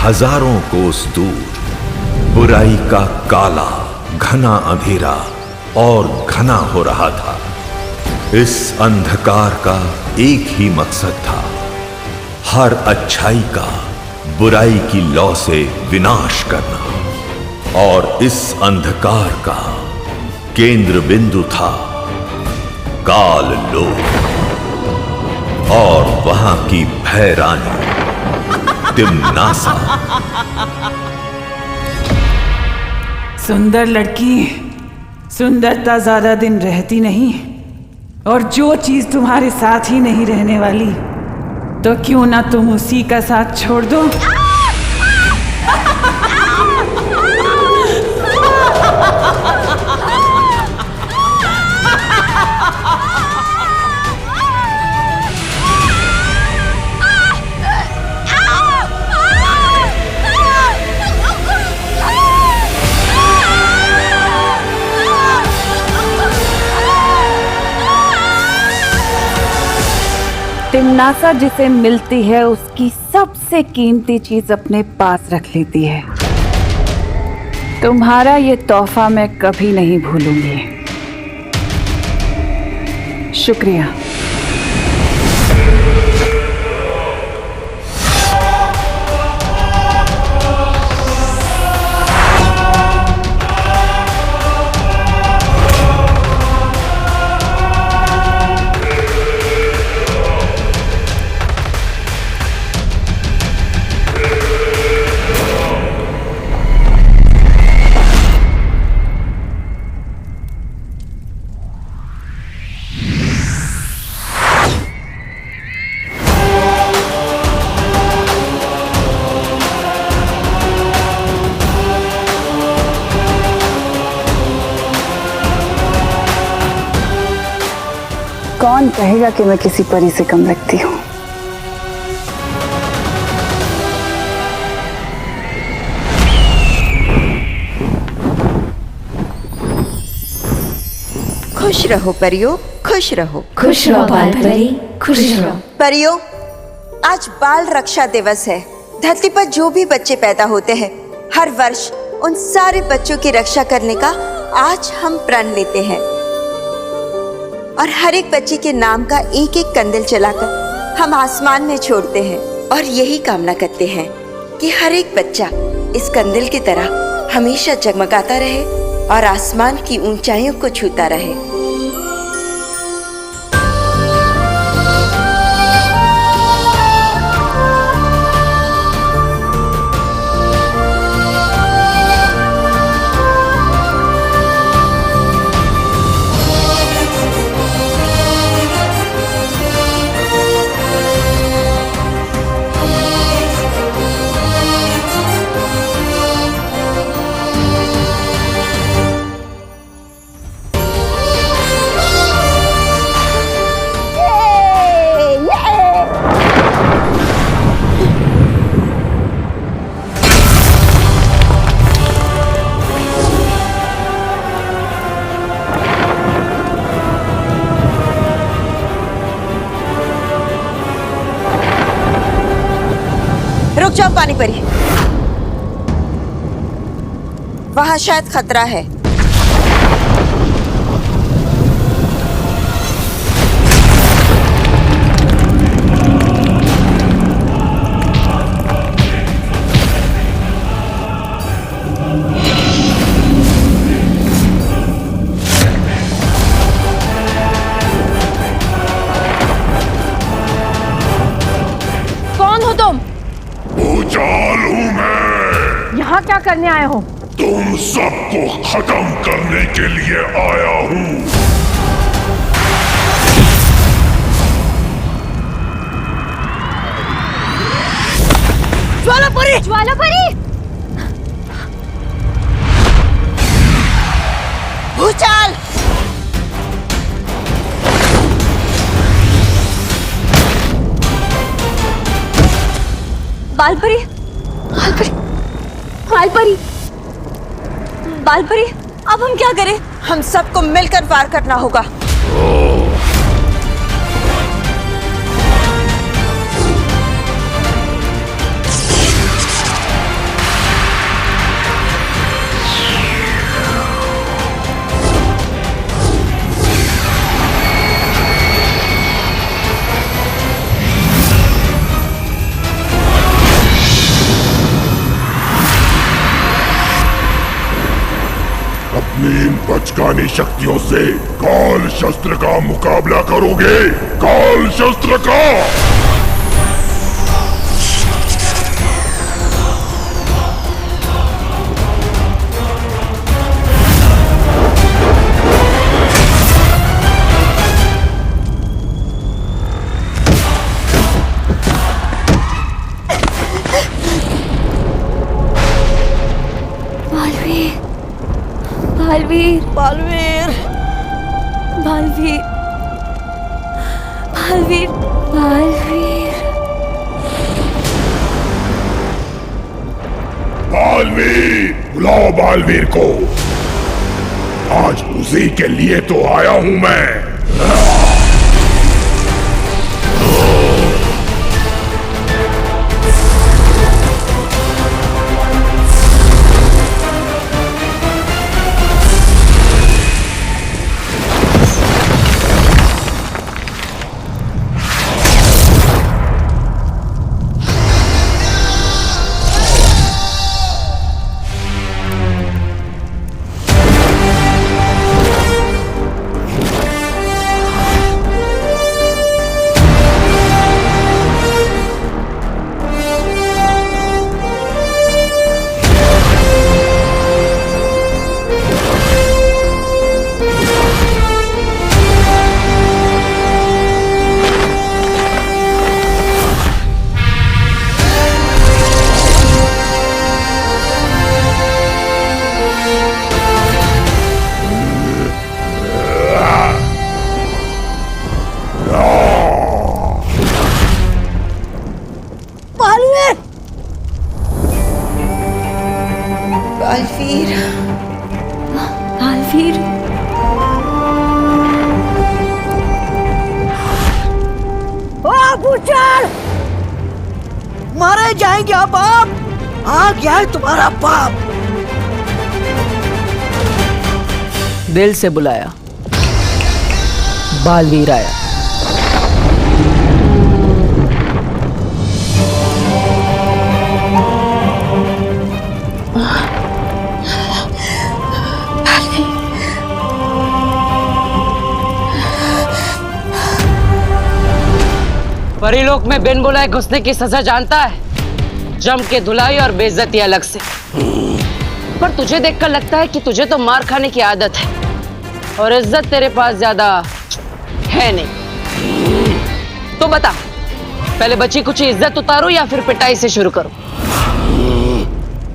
हजारों कोस दूर बुराई का काला घना अंधेरा और घना हो रहा था। इस अंधकार का एक ही मकसद था, हर अच्छाई का बुराई की लौ से विनाश करना। और इस अंधकार का केंद्र बिंदु था काल लोक और वहां की भय रानी तिम्नासा। सुंदर लड़की, सुंदरता ज्यादा दिन रहती नहीं, और जो चीज तुम्हारे साथ ही नहीं रहने वाली, तो क्यों ना तुम उसी का साथ छोड़ दो। तिम्नासा जिसे मिलती है उसकी सबसे कीमती चीज अपने पास रख लेती है। तुम्हारा ये तोहफा मैं कभी नहीं भूलूंगी। शुक्रिया। कौन कहेगा कि मैं किसी परी से कम लगती हूँ। खुश रहो परियों, खुश रहो। खुश रहो बाल परी, खुश रहो। परियों, आज बाल रक्षा दिवस है। धरती पर जो भी बच्चे पैदा होते हैं, हर वर्ष उन सारे बच्चों की रक्षा करने का आज हम प्रण लेते हैं। और हर एक बच्चे के नाम का एक एक कंदील जलाकर हम आसमान में छोड़ते हैं, और यही कामना करते हैं कि हर एक बच्चा इस कंदील की तरह हमेशा जगमगाता रहे और आसमान की ऊंचाइयों को छूता रहे। रुक जाओ पानी परी, वहां शायद खतरा है। कौन हो तुम? भूचाल हूँ मैं। यहाँ क्या करने आए हो? तुम सबको खत्म करने के लिए आया हूँ। ज्वालापुरी! ज्वालापुरी! भूचाल! बालपरी! बालपरी! बालपरी! बालपरी, अब हम क्या करें? हम सबको मिलकर वार करना होगा। बचकानी शक्तियों से काल शस्त्र का मुकाबला करोगे? काल शस्त्र का! बालवीर, बालवीर, बालवीर, बालवीर, बालवीर। बालवीर, बुलाओ बालवीर को। आज उसी के लिए तो आया हूं मैं। बालवीर, बालवीर, ओ भूचाल! मारे जाएंगे आप! आ गया है तुम्हारा बाप। दिल से बुलाया, बालवीर आया। परीलोक में बिन बुलाए घुसने की सजा जानता है? जम के धुलाई और बेइज्जती अलग से। पर तुझे देखकर लगता है कि तुझे तो मार खाने की आदत है और इज्जत तेरे पास ज्यादा है नहीं। तो बता, पहले बची कुछ इज्जत उतारो या फिर पिटाई से शुरू करो?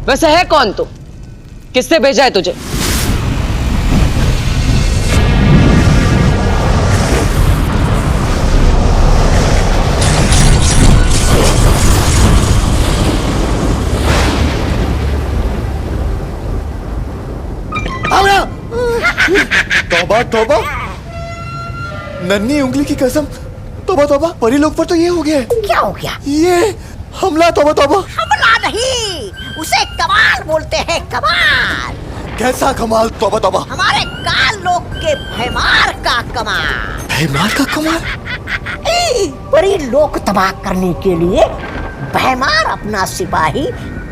वैसे है कौन तू? किससे भेजा है तुझे? तौबा तौबा, नन्ही उंगली की कसम, तौबा तौबा, परीलोक पर तो ये हो गया है। क्या हो गया? ये हमला, तौबा तौबा। हमला नहीं, उसे कमाल बोलते हैं, कमाल। कैसा कमाल? तौबा तौबा। हमारे काल लोक के भयमार का कमाल। भयमार का कमाल? परी लोक तबाह करने के लिए भयमार अपना सिपाही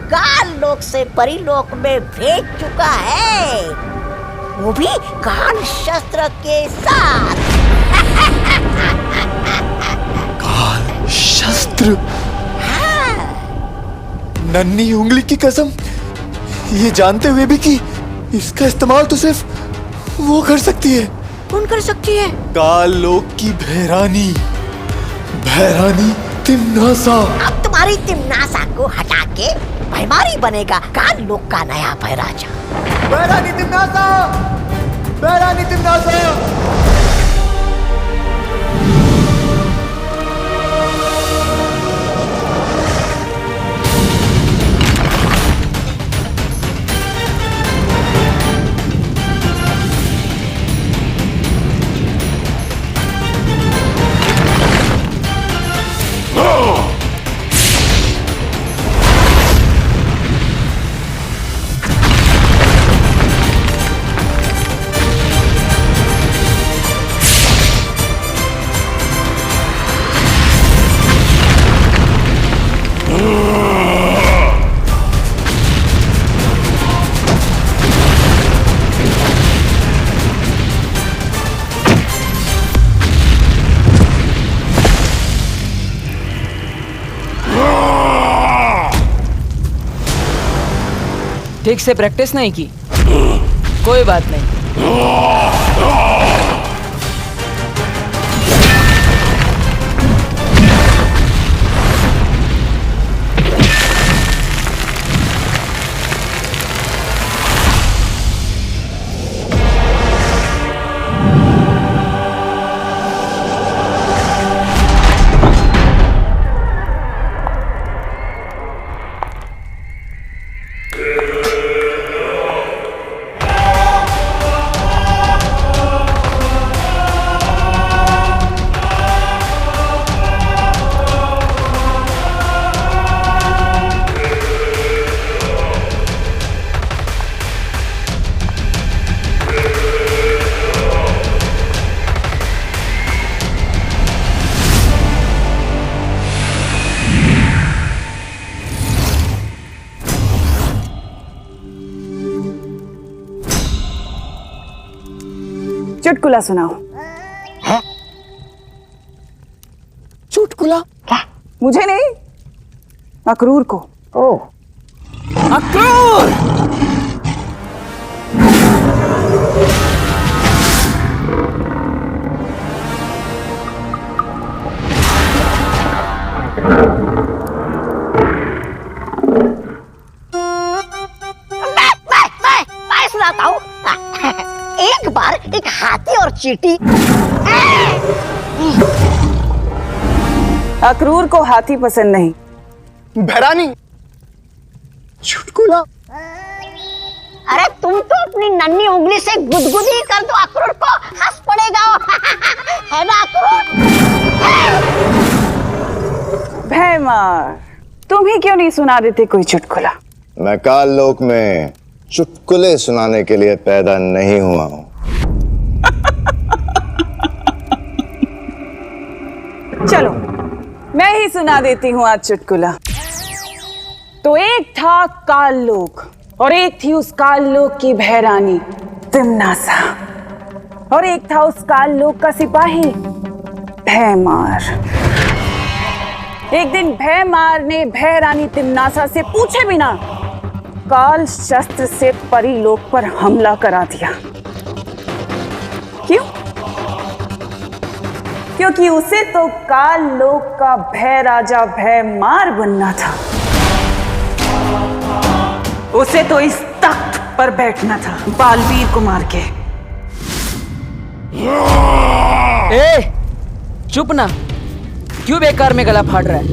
काल लोक से परी लोक में भेज चुका है, वो भी काल शस्त्र के साथ। काल शस्त्र? नन्ही उंगली की कसम, ये जानते हुए भी कि इसका इस्तेमाल तो सिर्फ वो कर सकती है। कौन कर सकती है? काल लोक की भैरानी, भैरानी तिम्नासा। अब तुम्हारी तिम्नासा को हटा के भयमारी बनेगा काल लोक का नया भैराजा। भैरानी तिम्नासा, भैरानी तिम्नासा। ठीक से प्रैक्टिस नहीं की। कोई बात नहीं। चुटकुला सुनाओ। चुटकुला? क्या? मुझे नहीं, अक्रूर को। ओह, अक्रूर! मैं सुनाता हूँ। एक बार एक हाथी और चींटी। अक्रूर को हाथी पसंद नहीं। भैरानी। चुटकुला? अरे तुम तो अपनी नन्ही उंगली से गुदगुदी कर दो, अक्रूर को हंस पड़ेगा। है ना अक्रूर? भैमार, तुम ही क्यों नहीं सुना देते कोई चुटकुला? मैं काल लोक में चुटकुले सुनाने के लिए पैदा नहीं हुआ हूं। चलो मैं ही सुना देती हूँ आज चुटकुला। तो एक था काल लोक और एक थी उस काल लोक की भैरानी तिमनासा, और एक था उस काल लोक का सिपाही भैमार। एक दिन भैमार ने भैरानी तिमनासा से पूछे बिना काल शस्त्र से परी लोक पर हमला करा दिया। क्यों? क्योंकि उसे तो काल लोक का भय राजा भैमार बनना था। उसे तो इस तख्त पर बैठना था बालवीर को मार के। ए, चुप ना। क्यों बेकार में गला फाड़ रहा है?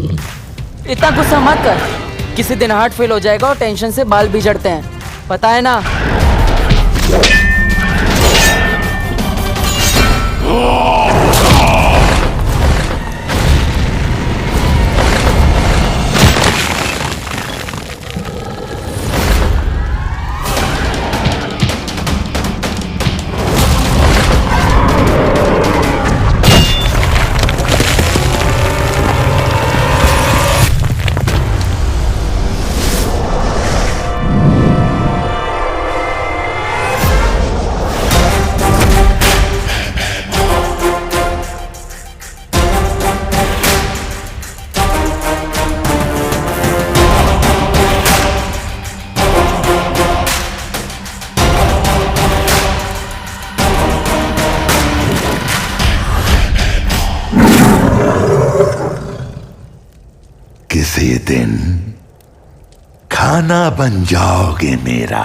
इतना गुस्सा मत कर। किसी दिन हार्ट फेल हो जाएगा और टेंशन से बाल भी झड़ते हैं, पता है ना? किसी दिन खाना बन जाओगे मेरा।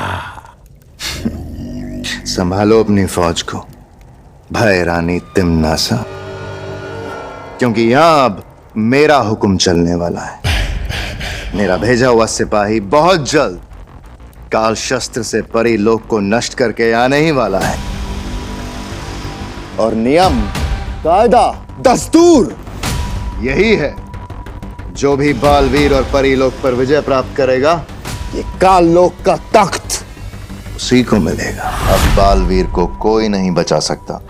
संभालो अपनी फौज को भैरानी तिमनासा, क्योंकि यहां अब मेरा हुक्म चलने वाला है। मेरा भेजा हुआ सिपाही बहुत जल्द काल शस्त्र से परी लोक को नष्ट करके आने ही वाला है। और नियम, कायदा, दस्तूर यही है, जो भी बालवीर और परीलोक पर विजय प्राप्त करेगा, ये काल लोक का तख्त उसी को मिलेगा। अब बालवीर को कोई नहीं बचा सकता।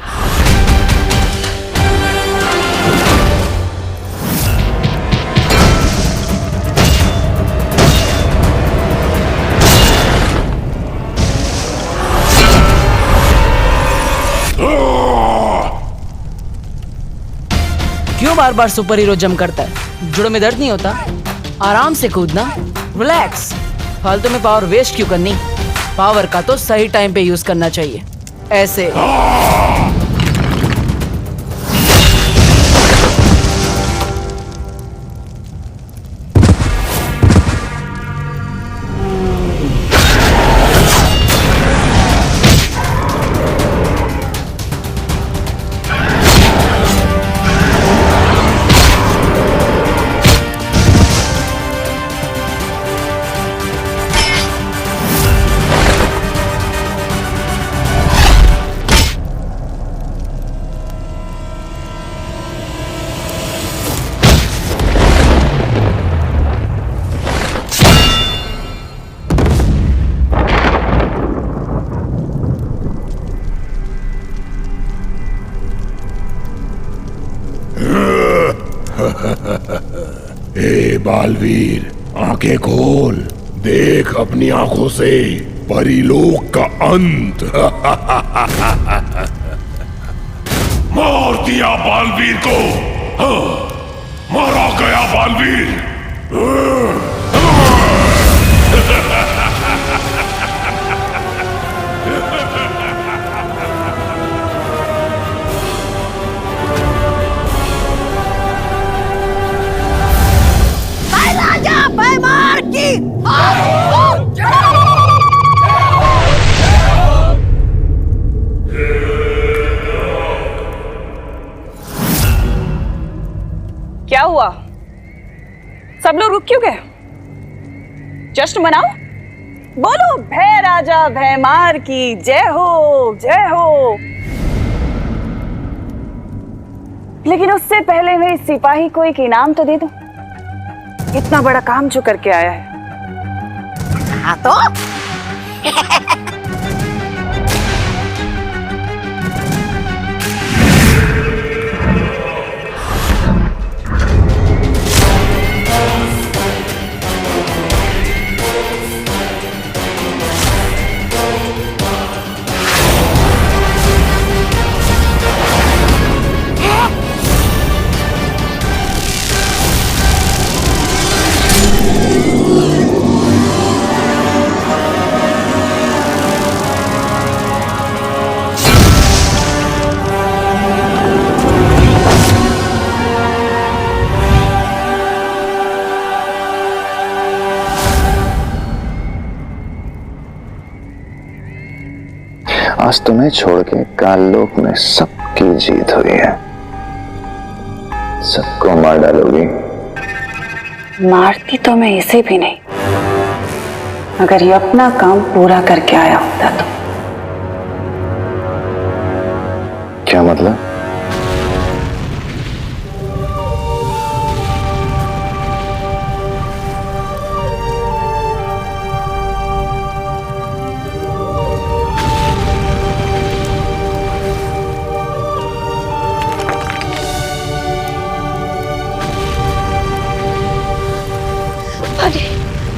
क्यों बार बार सुपर हीरो जंप करता है? जुड़ों में दर्द नहीं होता? आराम से कूदना, रिलैक्स। फालतू में पावर वेस्ट क्यों करनी? पावर का तो सही टाइम पे यूज करना चाहिए, ऐसे। ए बालवीर, आंखें खोल, देख अपनी आंखों से परीलोक का अंत। मार दिया बालवीर को। मारा गया बालवीर। राजा भैमार की क्या हुआ? सब लोग रुक क्यों गए? जश्न मनाओ, बोलो भय राजा भैमार की जय हो, जय हो। लेकिन उससे पहले मेरे सिपाही को एक इनाम तो दे दो, इतना बड़ा काम जो करके आया है। हाँ तो आज तुम्हें छोड़ के काललोक में सबकी जीत हुई है। सबको मार डालोगी? मारती तो मैं इसे भी नहीं, अगर ये अपना काम पूरा करके आया होता तो। क्या मतलब?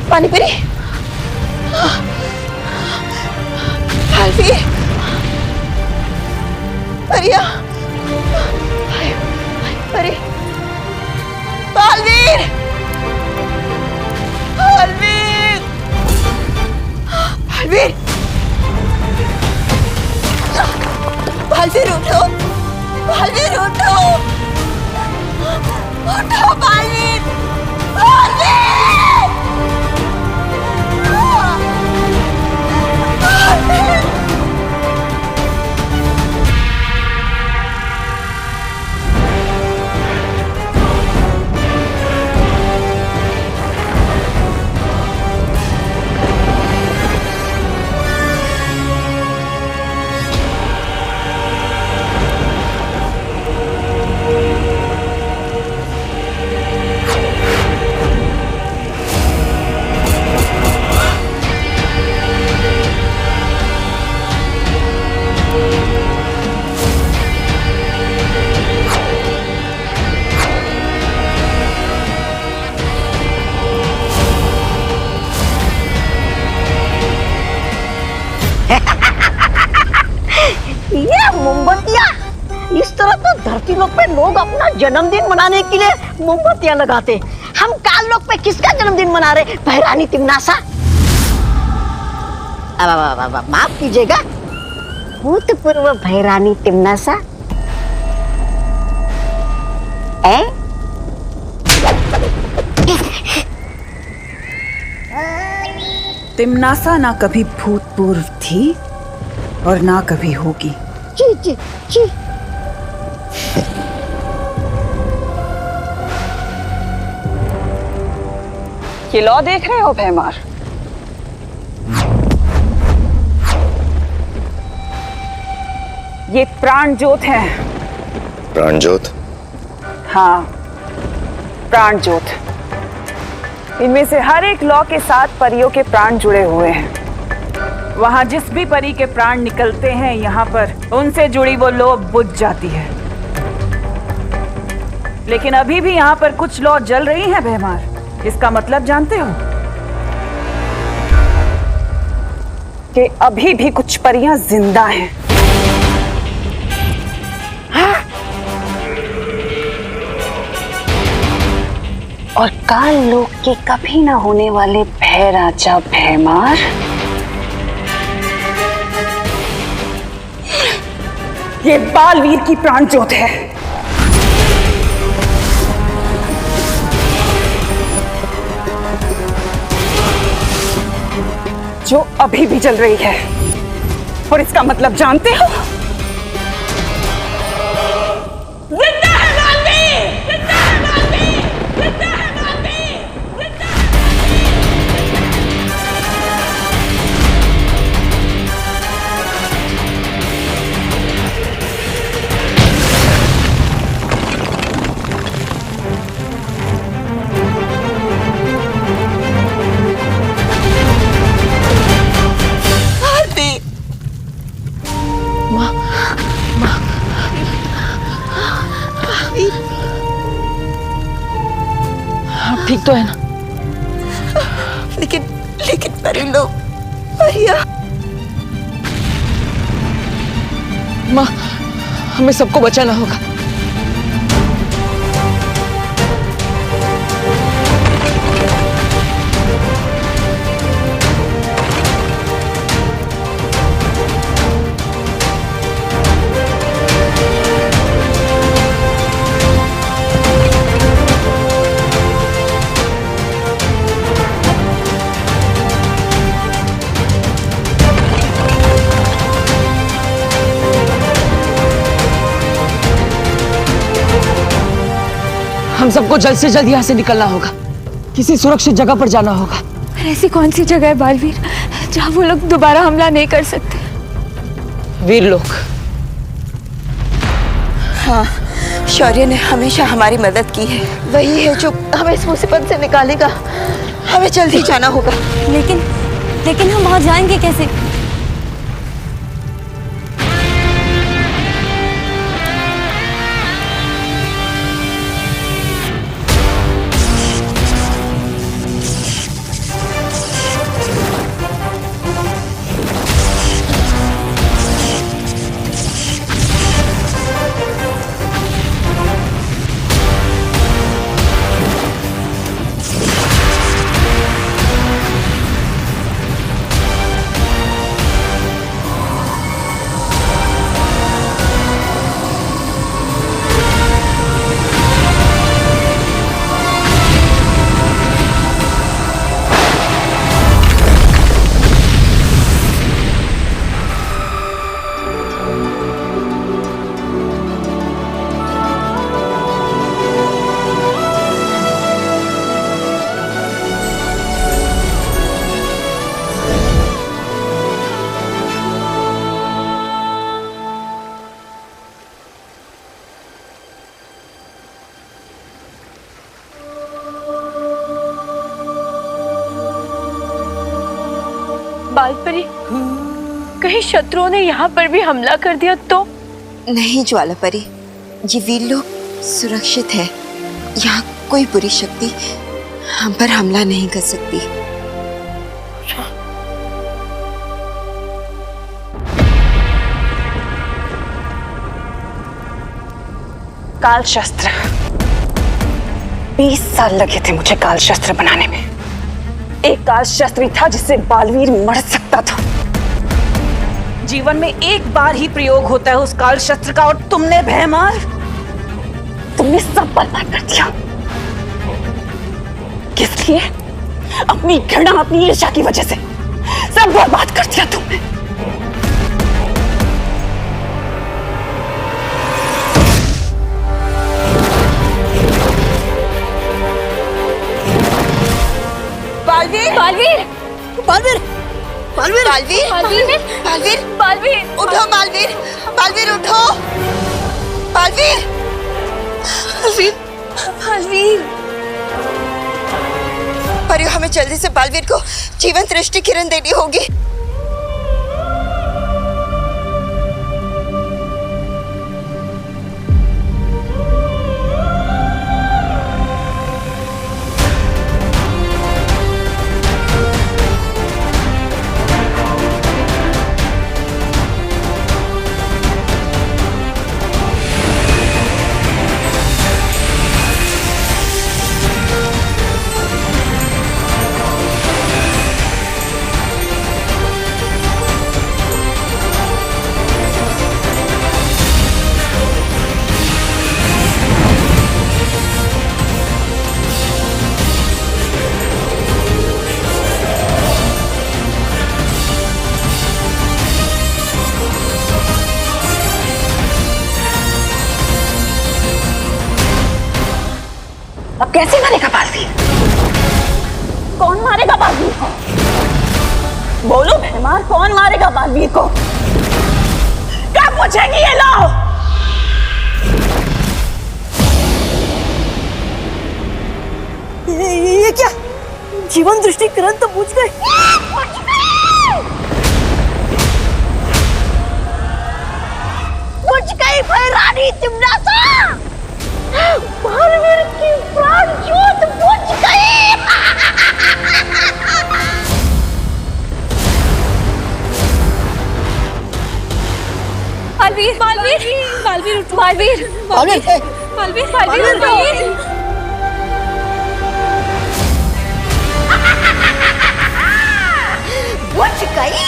पानी पी रही? बालवीर, परिया, परी, बालवीर, बालवीर, बालवीर, बालवीर उठो, बालवीर उठो, उठो बालवीर, बालवीर। इस तरह तो धरती लोक पे लोग अपना जन्मदिन मनाने के लिए मोमबत्तियां लगाते। हम काल लोक पे किसका जन्मदिन मना रहे? भैरानी तिमनासा। माफ कीजिएगा, भूतपूर्व भैरानी तिम्नासा। तिम्नासा ना कभी भूतपूर्व थी और ना कभी होगी। जी जी जी। ये लॉ देख रहे हो भैमार? ये प्राण ज्योत है। प्राण ज्योत? हाँ, प्राण ज्योत। इनमें से हर एक लॉ के साथ परियों के प्राण जुड़े हुए हैं। वहां जिस भी परी के प्राण निकलते हैं, यहाँ पर उनसे जुड़ी वो लॉ बुझ जाती है। लेकिन अभी भी यहाँ पर कुछ लॉ जल रही हैं भैमार। इसका मतलब जानते हो? कि अभी भी कुछ परियां जिंदा हैं। और काल लोक के कभी ना होने वाले भय राजा भैमार ये बालवीर की प्राण ज्योत है। जो अभी भी जल रही है। और इसका मतलब जानते हो? जिंदा है बालवीर! जिंदा है बालवीर! जिंदा है बालवीर! जिंदा है! ठीक तो है ना? लेकिन परी लोग, परिया। माँ, हमें सबको बचाना होगा। हम सबको जल्द से जल्द यहाँ से निकलना होगा। किसी सुरक्षित जगह पर जाना होगा। ऐसी कौन सी जगह है बालवीर जहाँ वो लोग दोबारा हमला नहीं कर सकते? वीर लोग। हाँ, शौर्य ने हमेशा हमारी मदद की है। वही है जो हमें इस मुसीबत से निकालेगा। हमें जल्दी जाना होगा। लेकिन हम वहाँ जाएंगे कैसे? बालपरी, कहीं शत्रुओं ने यहाँ पर भी हमला कर दिया तो? नहीं ज्वाला परी, ये वीर लोग सुरक्षित है। यहाँ कोई बुरी शक्ति हम पर हमला नहीं कर सकती। काल शस्त्र। 20 साल लगे थे मुझे काल शस्त्र बनाने में। एक काल शस्त्र भी था जिससे बालवीर मर सकता था। जीवन में एक बार ही प्रयोग होता है उस काल शस्त्र का, और तुमने भैमार, तुमने सब बर्बाद कर दिया। किस लिए? अपनी घृणा, अपनी ईर्ष्या की वजह से सब बर्बाद कर दिया तुमने। बालवीर, बालवीर, बालवीर, बालवीर, बालवीर, बालवीर, बालवीर, बालवीर, उठो बालवीर, बालवीर उठो, बालवीर, बालवीर, बालवीर। परियो, हमें जल्दी से बालवीर को जीवंत दृष्टि किरण देनी होगी। अब कैसे मारेगा बालवीर? कौन मारेगा बालवीर को? बोलो भैमार, कौन मारेगा बालवीर को? क्या पूछेगी ये लो? ये क्या? जीवन दृष्टि किरण तो बुझ गई। बुझ गई भाई रानी तिमनासा। बालवीर की प्राण ज्योत बुझ गई। बालवीर, बालवीर, बालवीर, बालवीर, बालवीर, बालवीर, बालवीर, बालवीर। बुझ गई।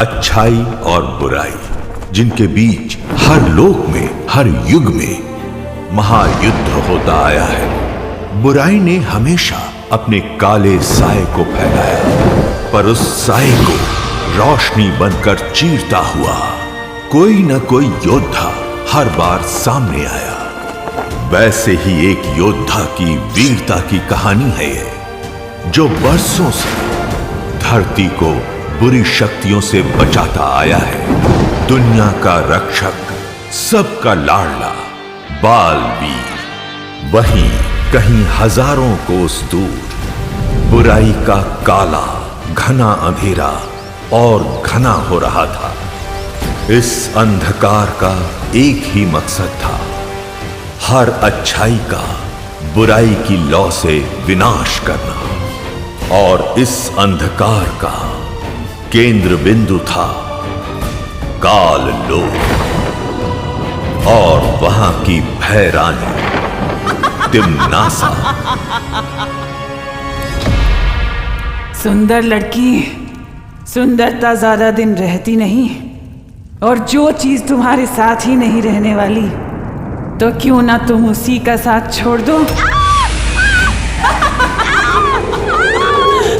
अच्छाई और बुराई, जिनके बीच हर लोक में, हर युग में महायुद्ध होता आया है। बुराई ने हमेशा अपने काले साए को फैलाया, पर उस साए को रोशनी बनकर चीरता हुआ कोई न कोई योद्धा हर बार सामने आया। वैसे ही एक योद्धा की वीरता की कहानी है ये, जो बरसों से धरती को बुरी शक्तियों से बचाता आया है। दुनिया का रक्षक, सबका लाडला बालवीर। वहीं कहीं हजारों कोस दूर बुराई का काला घना अंधेरा और घना हो रहा था। इस अंधकार का एक ही मकसद था, हर अच्छाई का बुराई की लौ से विनाश करना। और इस अंधकार का केंद्र बिंदु था काल लोक, और वहां की भय रानी तिमनासा। सुंदर लड़की, सुंदरता ज्यादा दिन रहती नहीं, और जो चीज तुम्हारे साथ ही नहीं रहने वाली, तो क्यों ना तुम उसी का साथ छोड़ दो।